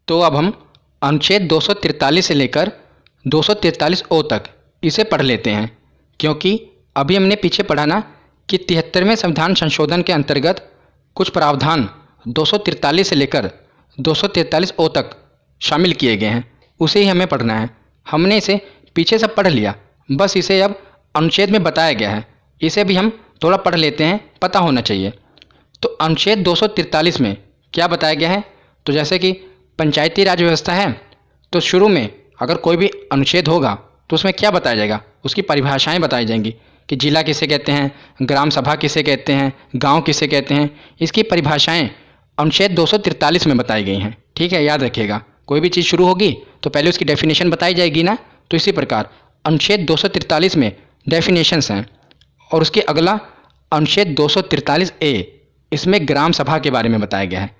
तो अब हम अनुच्छेद 243 से लेकर 243 ओ तक इसे पढ़ लेते हैं, क्योंकि अभी हमने पीछे पढ़ा ना कि 73वें संविधान संशोधन के अंतर्गत कुछ प्रावधान 243 से लेकर 243 ओ तक शामिल किए गए हैं, उसे ही हमें पढ़ना है। हमने इसे पीछे से पढ़ लिया, बस इसे अब अनुच्छेद में बताया गया है, इसे भी हम थोड़ा पढ़ लेते हैं, पता होना चाहिए। तो अनुच्छेद 243 में क्या बताया गया है, तो जैसे कि पंचायती राज व्यवस्था है, तो शुरू में अगर कोई भी अनुच्छेद होगा तो उसमें क्या बताया जाएगा, उसकी परिभाषाएं बताई जाएंगी कि जिला किसे कहते हैं, ग्राम सभा किसे कहते हैं, गांव किसे कहते हैं, इसकी परिभाषाएं अनुच्छेद 243 में बताई गई हैं। ठीक है, याद रखिएगा, कोई भी चीज़ शुरू होगी तो पहले उसकी डेफिनेशन बताई जाएगी ना, तो इसी प्रकार अनुच्छेद 243 में डेफिनेशंस हैं। और उसके अगला अनुच्छेद 243 ए, इसमें ग्राम सभा के बारे में बताया गया है।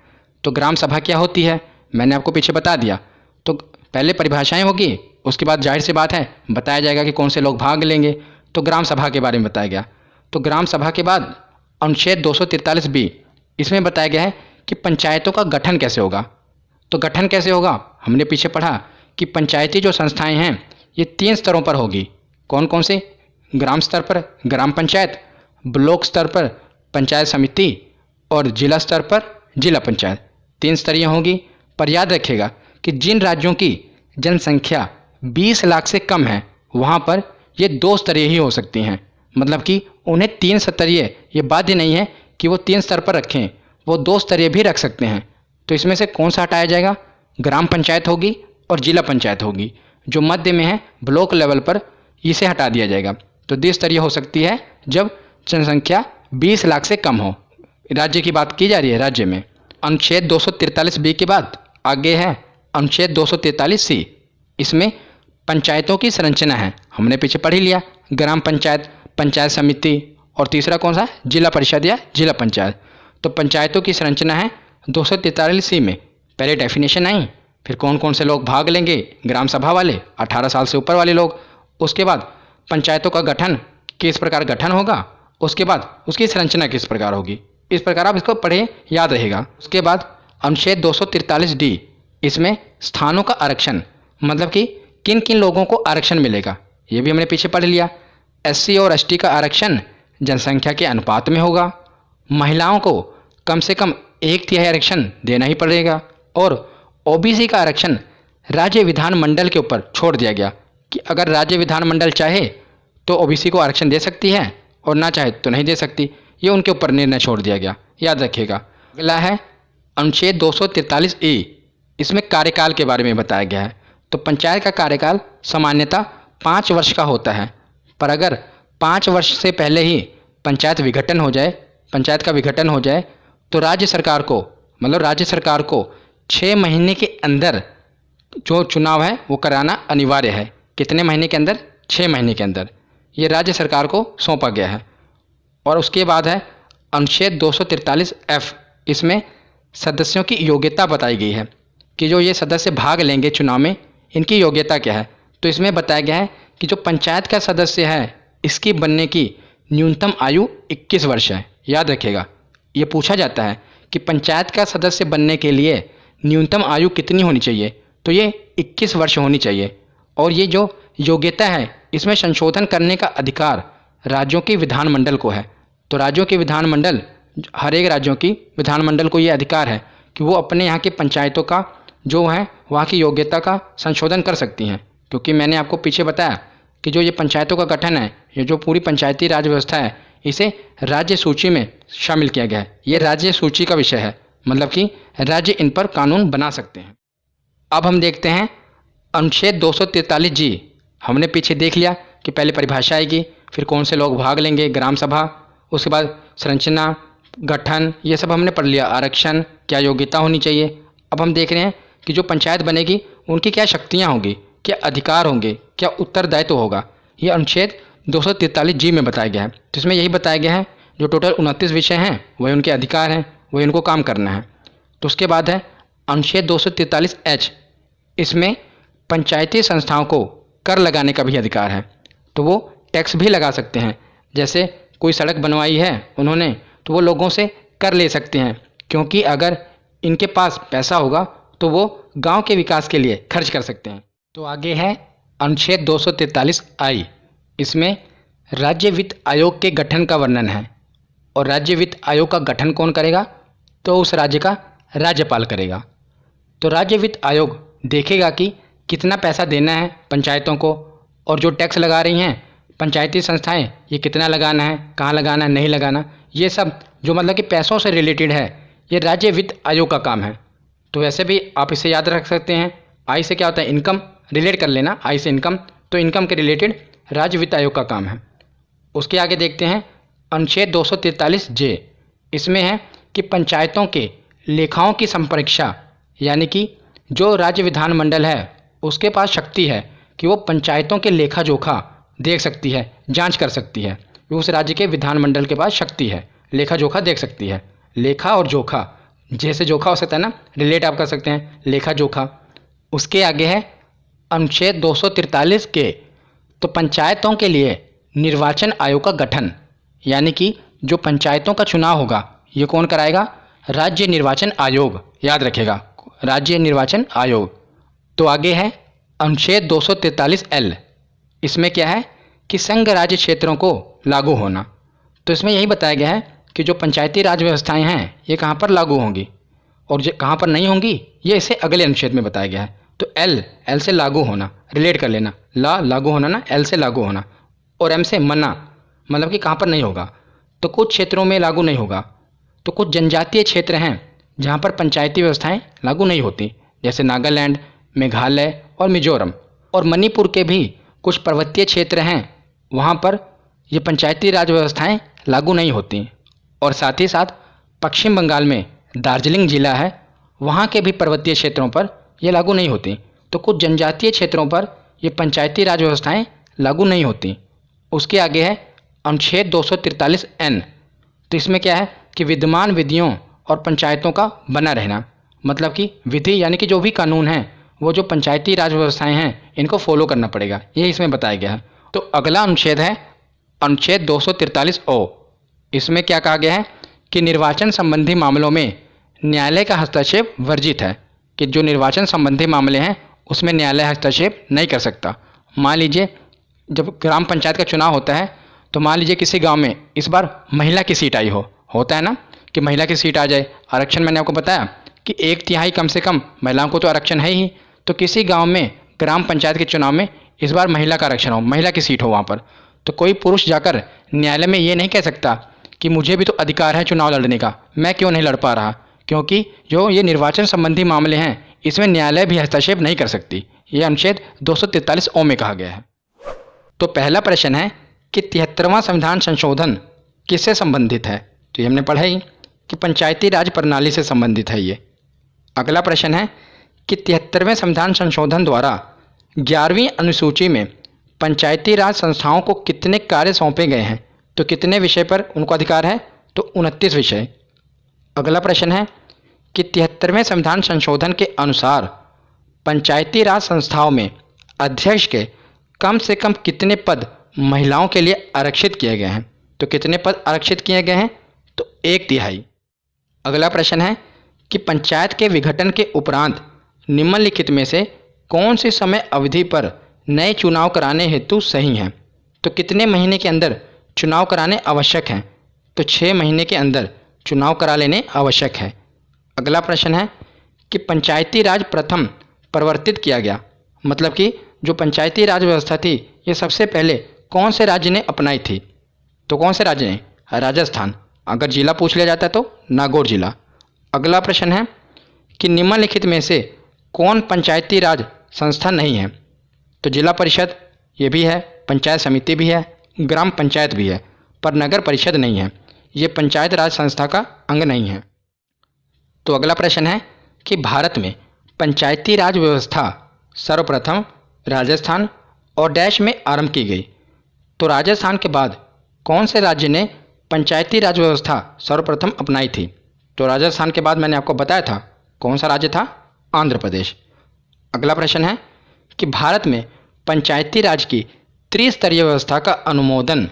तो ग्राम सभा क्या होती है मैंने आपको पीछे बता दिया। तो पहले परिभाषाएं होगी, उसके बाद जाहिर सी बात है बताया जाएगा कि कौन से लोग भाग लेंगे, तो ग्राम सभा के बारे में बताया गया। तो ग्राम सभा के बाद अनुच्छेद 243 बी, इसमें बताया गया है कि पंचायतों का गठन कैसे होगा। तो गठन कैसे होगा, हमने पीछे पढ़ा कि पंचायती जो संस्थाएं हैं ये 3 स्तरों पर होगी। कौन कौन से, ग्राम स्तर पर ग्राम पंचायत, ब्लॉक स्तर पर पंचायत समिति और जिला स्तर पर जिला पंचायत, 3 स्तरीय होगी। पर याद रखिएगा कि जिन राज्यों की जनसंख्या 20 लाख से कम है वहाँ पर ये 2 स्तरीय ही हो सकती हैं, मतलब कि उन्हें 3 स्तरीय ये बाध्य नहीं है कि वो 3 स्तर पर रखें, वो 2 स्तरीय भी रख सकते हैं। तो इसमें से कौन सा हटाया जाएगा, ग्राम पंचायत होगी और जिला पंचायत होगी। जो मध्य में है ब्लॉक लेवल पर, इसे हटा दिया जाएगा। तो द्विस्तरीय हो सकती है जब जनसंख्या 20 लाख से कम हो। राज्य की बात की जा रही है, राज्य में। अनुच्छेद 243 बी के बाद आगे है अनुच्छेद 243 सी, इसमें पंचायतों की संरचना है, हमने पीछे पढ़ ही लिया, ग्राम पंचायत, पंचायत समिति और तीसरा कौन सा, जिला परिषद या जिला पंचायत। तो पंचायतों की संरचना है 243 सी में। पहले डेफिनेशन आई, फिर कौन कौन से लोग भाग लेंगे, ग्राम सभा वाले, 18 साल से ऊपर वाले लोग। उसके बाद पंचायतों का गठन, किस प्रकार गठन होगा, उसके बाद उसकी संरचना किस प्रकार होगी। इस प्रकार आप इसको पढ़े, याद रहेगा। उसके बाद अनुच्छेद 243 डी, इसमें स्थानों का आरक्षण, मतलब कि किन किन लोगों को आरक्षण मिलेगा, ये भी हमने पीछे पढ़ लिया। एससी और एसटी का आरक्षण जनसंख्या के अनुपात में होगा। महिलाओं को कम से कम 1/3 आरक्षण देना ही पड़ेगा। और ओबीसी का आरक्षण राज्य विधानमंडल के ऊपर छोड़ दिया गया कि अगर राज्य विधानमंडल चाहे तो ओबीसी को आरक्षण दे सकती है और ना चाहे तो नहीं दे सकती, ये उनके ऊपर निर्णय छोड़ दिया गया, याद रखिएगा। अगला है अनुच्छेद 243 ए, इसमें कार्यकाल के बारे में बताया गया है। तो पंचायत का कार्यकाल सामान्यतः 5 वर्ष का होता है, पर अगर 5 वर्ष से पहले ही पंचायत का विघटन हो जाए तो राज्य सरकार को 6 महीने के अंदर जो चुनाव है वो कराना अनिवार्य है। कितने महीने के अंदर, 6 महीने के अंदर, ये राज्य सरकार को सौंपा गया है। और उसके बाद है अनुच्छेद 243 एफ, इसमें सदस्यों की योग्यता बताई गई है कि जो ये सदस्य भाग लेंगे चुनाव में, इनकी योग्यता क्या है। तो इसमें बताया गया है कि जो पंचायत का सदस्य है इसकी बनने की न्यूनतम आयु 21 वर्ष है। याद रखिएगा, ये पूछा जाता है कि पंचायत का सदस्य बनने के लिए न्यूनतम आयु कितनी होनी चाहिए, तो ये 21 वर्ष होनी चाहिए। और ये जो योग्यता है इसमें संशोधन करने का अधिकार राज्यों के विधानमंडल को है। तो राज्यों के विधानमंडल, हर एक राज्यों की विधानमंडल को ये अधिकार है कि वो अपने यहाँ के पंचायतों का जो है वहाँ की योग्यता का संशोधन कर सकती हैं। क्योंकि मैंने आपको पीछे बताया कि जो ये पंचायतों का गठन है, ये जो पूरी पंचायती राज व्यवस्था है, इसे राज्य सूची में शामिल किया गया है। ये राज्य सूची का विषय है, मतलब कि राज्य इन पर कानून बना सकते हैं। अब हम देखते हैं अनुच्छेद 243 जी। हमने पीछे देख लिया कि पहले परिभाषा आएगी, फिर कौन से लोग भाग लेंगे, ग्राम सभा, उसके बाद संरचना, गठन, ये सब हमने पढ़ लिया। आरक्षण, क्या योग्यता होनी चाहिए। अब हम देख रहे हैं कि जो पंचायत बनेगी उनकी क्या शक्तियाँ होंगी, क्या अधिकार होंगे, क्या उत्तरदायित्व होगा। ये अनुच्छेद 243 जी में बताया गया है। तो इसमें यही बताया गया है जो टोटल 29 विषय हैं वही उनके अधिकार हैं, वही उनको काम करना है। तो उसके बाद है अनुच्छेद 243 एच, इसमें पंचायती संस्थाओं को कर लगाने का भी अधिकार है। तो वो टैक्स भी लगा सकते हैं। जैसे कोई सड़क बनवाई है उन्होंने, तो वो लोगों से कर ले सकते हैं, क्योंकि अगर इनके पास पैसा होगा तो वो गांव के विकास के लिए खर्च कर सकते हैं। तो आगे है अनुच्छेद 243I। इसमें राज्य वित्त आयोग के गठन का वर्णन है। और राज्य वित्त आयोग का गठन कौन करेगा? तो उस राज्य का राज्यपाल करेगा। तो राज्य वित्त आयोग देखेगा कि कितना पैसा देना है पंचायतों को, और जो टैक्स लगा रही हैं पंचायती संस्थाएं, ये कितना लगाना है, कहाँ लगाना है, नहीं लगाना, ये सब जो मतलब कि पैसों से रिलेटेड है, ये राज्य वित्त आयोग का काम है। तो वैसे भी आप इसे याद रख सकते हैं। आय से क्या होता है? इनकम, रिलेट कर लेना आय से इनकम, तो इनकम के रिलेटेड राज्य वित्त आयोग का काम है। उसके आगे देखते हैं अनुच्छेद 243J। इसमें है कि पंचायतों के लेखाओं की संपरीक्षा, यानी कि जो राज्य विधानमंडल है उसके पास शक्ति है कि वो पंचायतों के लेखा जोखा देख सकती है, जांच कर सकती है। उस राज्य के विधानमंडल के पास शक्ति है, लेखा जोखा देख सकती है। लेखा और जोखा, जैसे जोखा हो सकता है ना, रिलेट आप कर सकते हैं, लेखा जोखा। उसके आगे है अनुच्छेद 243K। तो पंचायतों के लिए निर्वाचन आयोग का गठन, यानी कि जो पंचायतों का चुनाव होगा ये कौन कराएगा? राज्य निर्वाचन आयोग, याद रखेगा, राज्य निर्वाचन आयोग। तो आगे है अनुच्छेद 243L। इसमें क्या है कि संघ राज्य क्षेत्रों को लागू होना। तो इसमें यही बताया गया है कि जो पंचायती राज व्यवस्थाएं हैं ये कहाँ पर लागू होंगी और कहाँ पर नहीं होंगी, ये इसे अगले अनुच्छेद में बताया गया है। तो एल से लागू होना, रिलेट कर लेना, लागू होना ना, एल से लागू होना, और एम से मना, मतलब कि कहाँ पर नहीं होगा। तो कुछ क्षेत्रों में लागू नहीं होगा। तो कुछ जनजातीय क्षेत्र हैं जहाँ पर पंचायती व्यवस्थाएं लागू नहीं होती, जैसे नागालैंड, मेघालय और मिजोरम। और मणिपुर के भी कुछ पर्वतीय क्षेत्र हैं, वहाँ पर ये पंचायती राज व्यवस्थाएं लागू नहीं होती। और साथ ही साथ पश्चिम बंगाल में दार्जिलिंग जिला है, वहाँ के भी पर्वतीय क्षेत्रों पर ये लागू नहीं होती। तो कुछ जनजातीय क्षेत्रों पर ये पंचायती राज व्यवस्थाएं लागू नहीं होती। उसके आगे है अनुच्छेद 243N। तो इसमें क्या है कि विद्यमान विधियों और पंचायतों का बना रहना, मतलब कि विधि यानी कि जो भी कानून है वो जो पंचायती राज व्यवस्थाएं हैं इनको फॉलो करना पड़ेगा, ये इसमें बताया गया है। तो अगला अनुच्छेद है अनुच्छेद 243O। इसमें क्या कहा गया है कि निर्वाचन संबंधी मामलों में न्यायालय का हस्तक्षेप वर्जित है, कि जो निर्वाचन संबंधी मामले हैं उसमें न्यायालय हस्तक्षेप नहीं कर सकता। मान लीजिए जब ग्राम पंचायत का चुनाव होता है, तो मान लीजिए किसी गांव में इस बार महिला की सीट आई होता है ना कि महिला की सीट आ जाए, आरक्षण मैंने आपको बताया कि 1/3 कम से कम महिलाओं को तो आरक्षण है ही। तो किसी गांव में ग्राम पंचायत के चुनाव में इस बार महिला का आरक्षण हो, महिला की सीट हो वहाँ पर, तो कोई पुरुष जाकर न्यायालय में ये नहीं कह सकता कि मुझे भी तो अधिकार है चुनाव लड़ने का, मैं क्यों नहीं लड़ पा रहा, क्योंकि जो ये निर्वाचन संबंधी मामले हैं इसमें न्यायालय भी हस्तक्षेप नहीं कर सकती। ये अनुच्छेद 243O में कहा गया है। तो पहला प्रश्न है कि 73वां संविधान संशोधन किससे संबंधित है? तो ये हमने पढ़ा ही कि पंचायती राज प्रणाली से संबंधित है ये। अगला प्रश्न है कि 73वें संविधान संशोधन द्वारा 11वीं अनुसूची में पंचायती राज संस्थाओं को कितने कार्य सौंपे गए हैं? तो कितने विषय पर उनको अधिकार है? तो 29 विषय। अगला प्रश्न है कि 73वें संविधान संशोधन के अनुसार पंचायती राज संस्थाओं में अध्यक्ष के कम से कम कितने पद महिलाओं के लिए आरक्षित किए गए हैं? तो कितने पद आरक्षित किए गए हैं? तो 1/3। अगला प्रश्न है कि पंचायत के विघटन के उपरांत निम्नलिखित में से कौन सी समय अवधि पर नए चुनाव कराने हेतु सही हैं? तो कितने महीने के अंदर चुनाव कराने आवश्यक हैं? तो 6 महीने के अंदर चुनाव करा लेने आवश्यक है। अगला प्रश्न है कि पंचायती राज प्रथम प्रवर्तित किया गया, मतलब कि जो पंचायती राज व्यवस्था थी ये सबसे पहले कौन से राज्य ने अपनाई थी? तो कौन से राज्य ने? राजस्थान। अगर जिला पूछ लिया जाता है तो नागौर जिला। अगला प्रश्न है कि निम्नलिखित में से कौन पंचायती राज संस्था नहीं है? तो जिला परिषद ये भी है, पंचायत समिति भी है, ग्राम पंचायत भी है, पर नगर परिषद नहीं है, ये पंचायत राज संस्था का अंग नहीं है। तो अगला प्रश्न है कि भारत में पंचायती राज व्यवस्था सर्वप्रथम राजस्थान और डैश में आरंभ की गई। तो राजस्थान के बाद कौन से राज्य ने पंचायती राज व्यवस्था सर्वप्रथम अपनाई थी? तो राजस्थान के बाद मैंने आपको बताया था कौन सा राज्य था? आंध्र प्रदेश। अगला प्रश्न है कि भारत में पंचायती राज की त्रिस्तरीय व्यवस्था का अनुमोदन